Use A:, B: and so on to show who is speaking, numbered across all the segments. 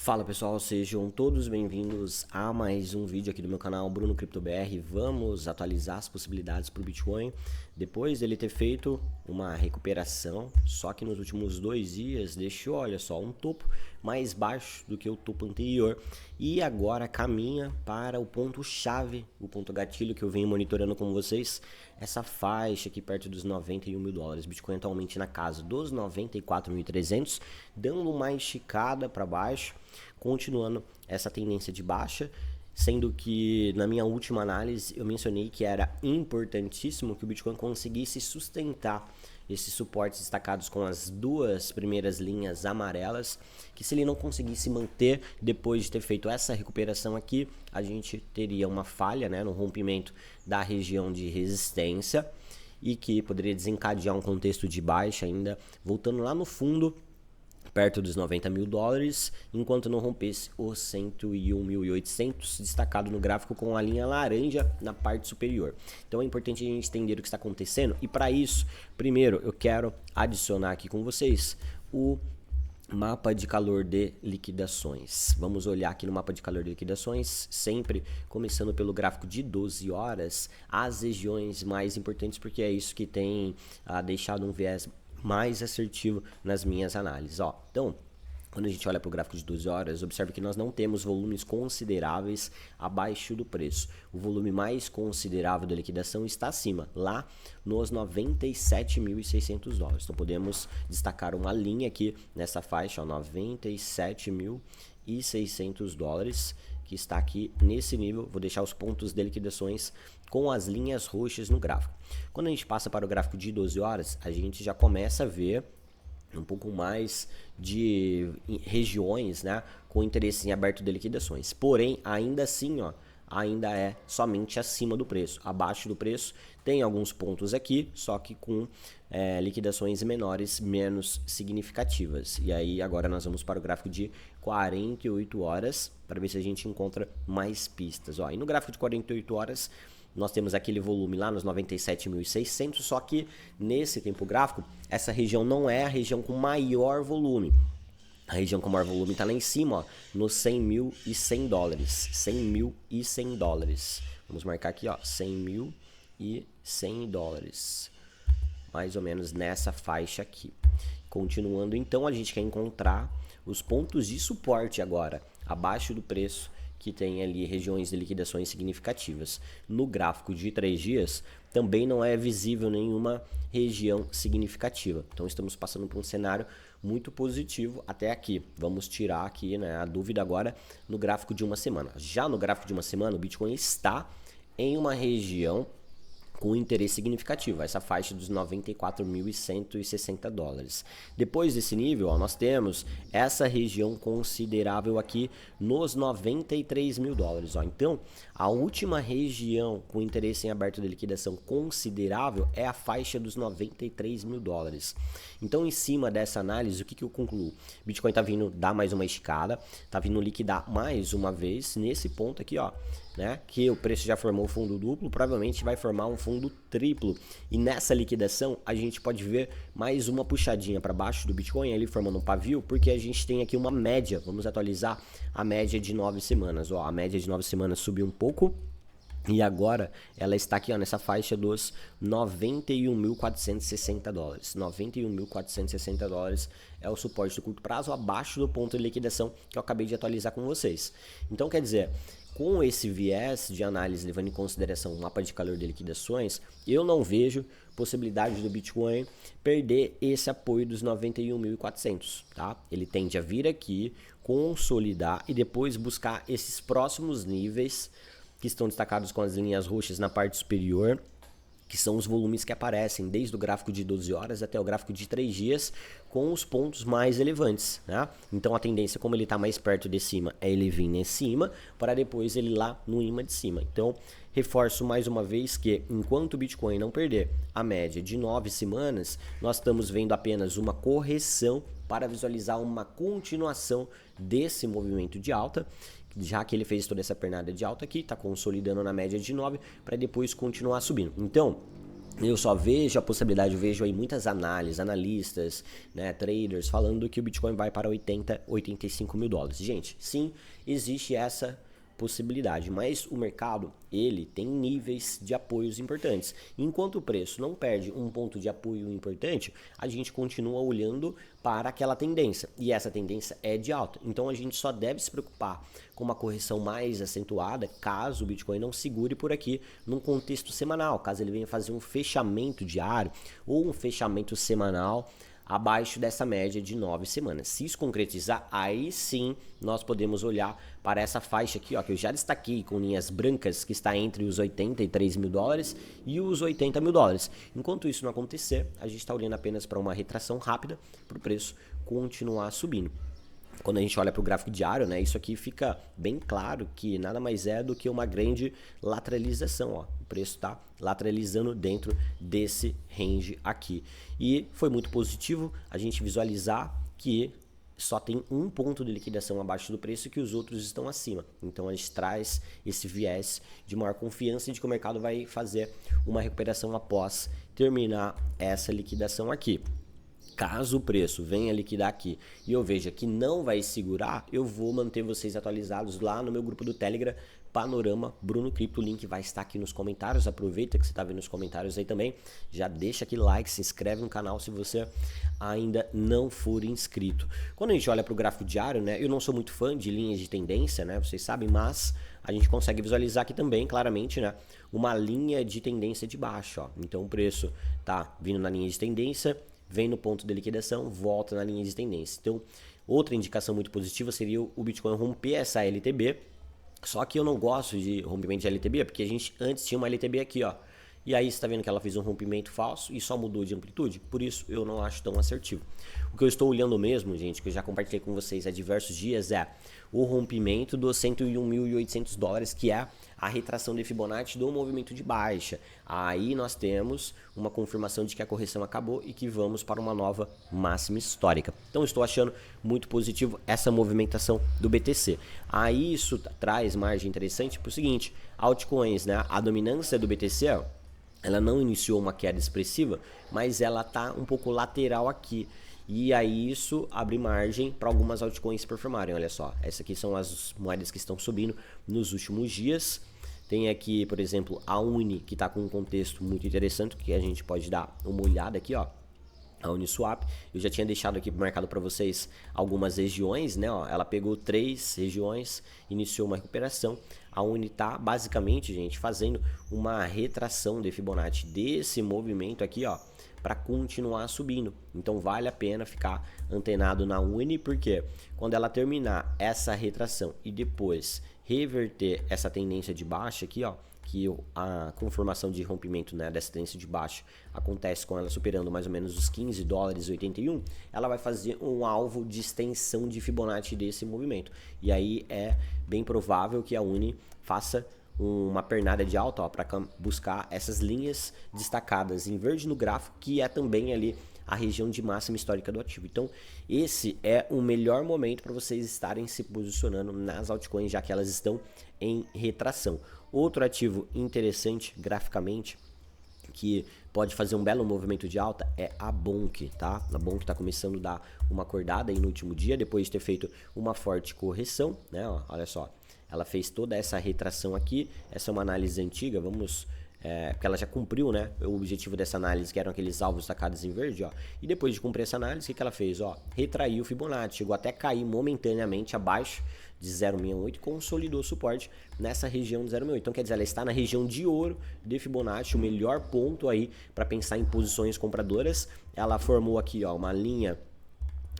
A: Fala pessoal, sejam todos bem-vindos a mais um vídeo aqui do meu canal Bruno CryptoBR. Vamos atualizar as possibilidades para o Bitcoin depois dele ter feito uma recuperação, só que nos últimos 2 dias deixou, olha só, um topo mais baixo do que o topo anterior e agora caminha para o ponto chave, o ponto gatilho que eu venho monitorando com vocês, essa faixa aqui perto dos 91 mil dólares. Bitcoin atualmente na casa dos 94.300, dando uma esticada para baixo, continuando essa tendência de baixa, sendo que na minha última análise eu mencionei que era importantíssimo que o Bitcoin conseguisse sustentar esses suportes destacados com as duas primeiras linhas amarelas, que se ele não conseguisse manter depois de ter feito essa recuperação aqui, a gente teria uma falha, né, no rompimento da região de resistência e que poderia desencadear um contexto de baixa ainda, voltando lá no fundo, perto dos 90 mil dólares, enquanto não rompesse os 101.800, destacado no gráfico com a linha laranja na parte superior. Então é importante a gente entender o que está acontecendo, e para isso, primeiro eu quero adicionar aqui com vocês o mapa de calor de liquidações. Vamos olhar aqui no mapa de calor de liquidações, sempre começando pelo gráfico de 12 horas, as regiões mais importantes, porque é isso que tem deixado um viés mais assertivo nas minhas análises. Então, quando a gente olha para o gráfico de 12 horas, observe que nós não temos volumes consideráveis abaixo do preço. O volume mais considerável da liquidação está acima, lá nos 97.600 dólares. Então podemos destacar uma linha aqui nessa faixa, 97.600 dólares, que está aqui nesse nível. Vou deixar os pontos de liquidações com as linhas roxas no gráfico. Quando a gente passa para o gráfico de 12 horas, a gente já começa a ver um pouco mais de regiões, né, com interesse em aberto de liquidações. Porém, ainda assim, ainda é somente acima do preço. Abaixo do preço tem alguns pontos aqui, só que com liquidações menores, menos significativas. E aí agora nós vamos para o gráfico de 48 horas para ver se a gente encontra mais pistas. E no gráfico de 48 horas nós temos aquele volume lá nos 97.600, só que nesse tempo gráfico, essa região não é a região com maior volume. A região com maior volume está lá em cima, nos 100.100 dólares. 100.100 dólares. Vamos marcar aqui, 100.100 dólares. Mais ou menos nessa faixa aqui. Continuando, então, a gente quer encontrar os pontos de suporte agora, abaixo do preço, que tem ali regiões de liquidações significativas. No gráfico de 3 dias, também não é visível nenhuma região significativa. Então estamos passando por um cenário muito positivo até aqui. Vamos tirar aqui, né, a dúvida agora no gráfico de uma semana. Já no gráfico de uma semana, o Bitcoin está em uma região com interesse significativo, essa faixa dos 94.160 dólares. Depois desse nível, nós temos essa região considerável aqui nos 93 mil dólares. Então, a última região com interesse em aberto de liquidação considerável é a faixa dos 93 mil dólares. Então, em cima dessa análise, o que eu concluo? Bitcoin está vindo dar mais uma escada, está vindo liquidar mais uma vez nesse ponto aqui, né, que o preço já formou fundo duplo, provavelmente vai formar um fundo triplo, e nessa liquidação a gente pode ver mais uma puxadinha para baixo do Bitcoin, ali formando um pavio, porque a gente tem aqui uma média. Vamos atualizar a média de 9 semanas. A média de 9 semanas subiu um pouco, e agora ela está aqui nessa faixa dos 91.460 dólares. 91.460 dólares é o suporte do curto prazo, abaixo do ponto de liquidação que eu acabei de atualizar com vocês. Então, quer dizer, com esse viés de análise, levando em consideração o mapa de calor de liquidações, eu não vejo possibilidade do Bitcoin perder esse apoio dos 91.400, tá? Ele tende a vir aqui, consolidar e depois buscar esses próximos níveis que estão destacados com as linhas roxas na parte superior, que são os volumes que aparecem desde o gráfico de 12 horas até o gráfico de 3 dias, com os pontos mais relevantes, né? Então a tendência, como ele está mais perto de cima, é ele vir em cima, para depois ele lá no imã de cima. Então, reforço mais uma vez que, enquanto o Bitcoin não perder a média de 9 semanas, nós estamos vendo apenas uma correção para visualizar uma continuação desse movimento de alta, já que ele fez toda essa pernada de alta aqui, está consolidando na média de 9, para depois continuar subindo. Então, Eu só vejo a possibilidade, eu vejo aí muitas análises, analistas, né, traders falando que o Bitcoin vai para 80, 85 mil dólares. Gente, sim, existe essa possibilidade, mas o mercado, ele tem níveis de apoios importantes. Enquanto o preço não perde um ponto de apoio importante, a gente continua olhando para aquela tendência, e essa tendência é de alta. Então a gente só deve se preocupar com uma correção mais acentuada caso o Bitcoin não segure por aqui num contexto semanal, caso ele venha fazer um fechamento diário ou um fechamento semanal abaixo dessa média de 9 semanas. Se isso concretizar, aí sim nós podemos olhar para essa faixa aqui, ó, que eu já destaquei com linhas brancas, que está entre os 83 mil dólares e os 80 mil dólares. Enquanto isso não acontecer, a gente está olhando apenas para uma retração rápida para o preço continuar subindo. Quando a gente olha para o gráfico diário, né, isso aqui fica bem claro que nada mais é do que uma grande lateralização. Ó. O preço está lateralizando dentro desse range aqui. E foi muito positivo a gente visualizar que só tem um ponto de liquidação abaixo do preço e que os outros estão acima. Então a gente traz esse viés de maior confiança de que o mercado vai fazer uma recuperação após terminar essa liquidação aqui. Caso o preço venha liquidar aqui e eu veja que não vai segurar, eu vou manter vocês atualizados lá no meu grupo do Telegram, Panorama Bruno Cripto. O link vai estar aqui nos comentários. Aproveita que você está vendo os comentários aí também. Já deixa aquele like, se inscreve no canal se você ainda não for inscrito. Quando a gente olha para o gráfico diário, né, eu não sou muito fã de linhas de tendência, né, vocês sabem, mas a gente consegue visualizar aqui também, claramente, né, uma linha de tendência de baixa. Ó. Então o preço tá vindo na linha de tendência, vem no ponto de liquidação, volta na linha de tendência. Então, outra indicação muito positiva seria o Bitcoin romper essa LTB. Só que eu não gosto de rompimento de LTB, porque a gente antes tinha uma LTB aqui, ó. E aí você está vendo que ela fez um rompimento falso e só mudou de amplitude. Por isso eu não acho tão assertivo. O que eu estou olhando mesmo, gente, que eu já compartilhei com vocês há diversos dias, é o rompimento dos 101.800 dólares, que é a retração de Fibonacci do movimento de baixa. Aí nós temos uma confirmação de que a correção acabou e que vamos para uma nova máxima histórica. Então estou achando muito positivo essa movimentação do BTC. Aí isso traz margem interessante para o seguinte: altcoins, né? A dominância do BTC, ela não iniciou uma queda expressiva, mas ela está um pouco lateral aqui. E aí isso abre margem para algumas altcoins performarem. Olha só, essas aqui são as moedas que estão subindo nos últimos dias. Tem aqui, por exemplo, a Uni, que está com um contexto muito interessante, que a gente pode dar uma olhada aqui, ó. A Uniswap, eu já tinha deixado aqui marcado para vocês algumas regiões, né? Ó, ela pegou 3 regiões, iniciou uma recuperação. A Uni está basicamente, gente, fazendo uma retração de Fibonacci desse movimento aqui, ó, para continuar subindo. Então vale a pena ficar antenado na Uni, porque quando ela terminar essa retração e depois reverter essa tendência de baixa aqui, ó, que a conformação de rompimento, né, dessa tendência de baixo acontece com ela superando mais ou menos os 15 dólares 81, ela vai fazer um alvo de extensão de Fibonacci desse movimento. E aí é bem provável que a Uni faça uma pernada de alta para buscar essas linhas destacadas em verde no gráfico, que é também ali a região de máxima histórica do ativo. Então esse é o melhor momento para vocês estarem se posicionando nas altcoins, já que elas estão em retração. Outro ativo interessante graficamente, que pode fazer um belo movimento de alta, é a Bonk, tá? A Bonk está começando a dar uma acordada aí no último dia, depois de ter feito uma forte correção, né? Ó, olha só, ela fez toda essa retração aqui. Essa é uma análise antiga, vamos... porque ela já cumpriu, né, o objetivo dessa análise, que eram aqueles alvos destacados em verde, ó. E depois de cumprir essa análise, o que ela fez? Ó, retraiu o Fibonacci, chegou até a cair momentaneamente abaixo de 0,68 e consolidou suporte nessa região de 0,68. Então quer dizer, ela está na região de ouro de Fibonacci, o melhor ponto aí para pensar em posições compradoras. Ela formou aqui, ó, uma linha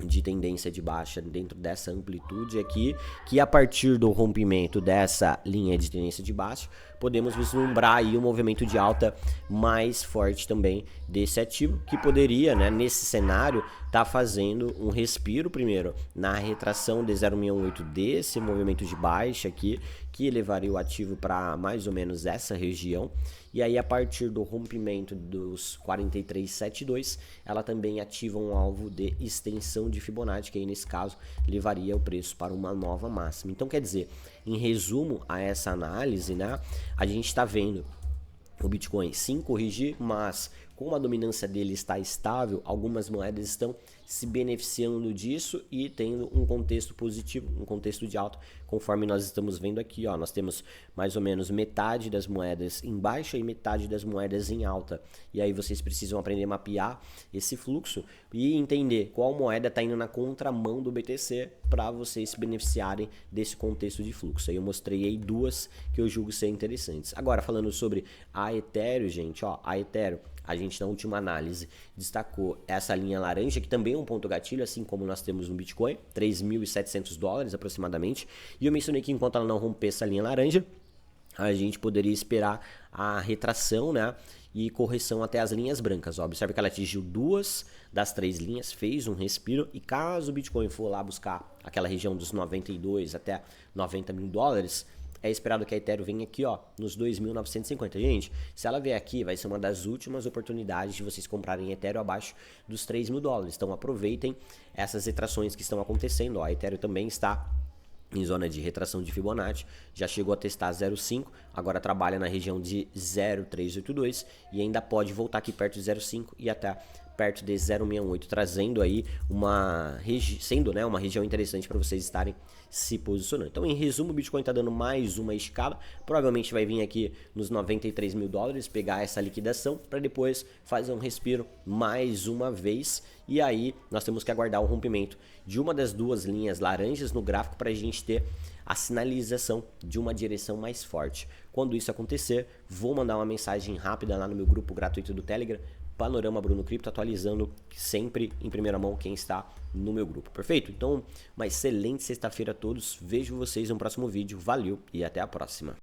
A: de tendência de baixa dentro dessa amplitude aqui, que a partir do rompimento dessa linha de tendência de baixa, podemos vislumbrar aí um movimento de alta mais forte também desse ativo, que poderia, né, nesse cenário, tá fazendo um respiro primeiro na retração de 0,68 desse movimento de baixa aqui, que levaria o ativo para mais ou menos essa região. E aí, a partir do rompimento dos 43,72, ela também ativa um alvo de extensão de Fibonacci, que aí nesse caso levaria o preço para uma nova máxima. Então, quer dizer, em resumo a essa análise, né, a gente está vendo o Bitcoin sim corrigir, mas como a dominância dele está estável, algumas moedas estão se beneficiando disso e tendo um contexto positivo, um contexto de alta, conforme nós estamos vendo aqui, ó, nós temos mais ou menos metade das moedas em baixa e metade das moedas em alta. E aí vocês precisam aprender a mapear esse fluxo e entender qual moeda está indo na contramão do BTC para vocês se beneficiarem desse contexto de fluxo. Aí eu mostrei aí duas que eu julgo ser interessantes. Agora, falando sobre a Ethereum, gente, ó, a Ethereum, a gente na última análise destacou essa linha laranja, que também é um ponto gatilho, assim como nós temos no Bitcoin, 3.700 dólares aproximadamente. E eu mencionei que enquanto ela não romper essa linha laranja, a gente poderia esperar a retração, né, e correção até as linhas brancas. Ó, observe que ela atingiu 2 das 3 linhas, fez um respiro, e caso o Bitcoin for lá buscar aquela região dos 92 até 90 mil dólares, é esperado que a Ethereum venha aqui, ó, nos 2.950. Gente, se ela vier aqui, vai ser uma das últimas oportunidades de vocês comprarem Ethereum abaixo dos 3 mil dólares. Então aproveitem essas retrações que estão acontecendo. Ó, a Ethereum também está em zona de retração de Fibonacci, já chegou a testar 0,5, agora trabalha na região de 0,382 e ainda pode voltar aqui perto de 0,5 e até perto de 0,68, trazendo aí sendo, né, uma região interessante para vocês estarem se posicionando. Então, em resumo, o Bitcoin está dando mais uma escala, provavelmente vai vir aqui nos 93 mil dólares, pegar essa liquidação para depois fazer um respiro mais uma vez, e aí nós temos que aguardar o rompimento de uma das duas linhas laranjas no gráfico para a gente ter a sinalização de uma direção mais forte. Quando isso acontecer, vou mandar uma mensagem rápida lá no meu grupo gratuito do Telegram, Panorama Bruno Cripto, atualizando sempre em primeira mão quem está no meu grupo. Perfeito? Então, uma excelente sexta-feira a todos. Vejo vocês no próximo vídeo. Valeu e até a próxima.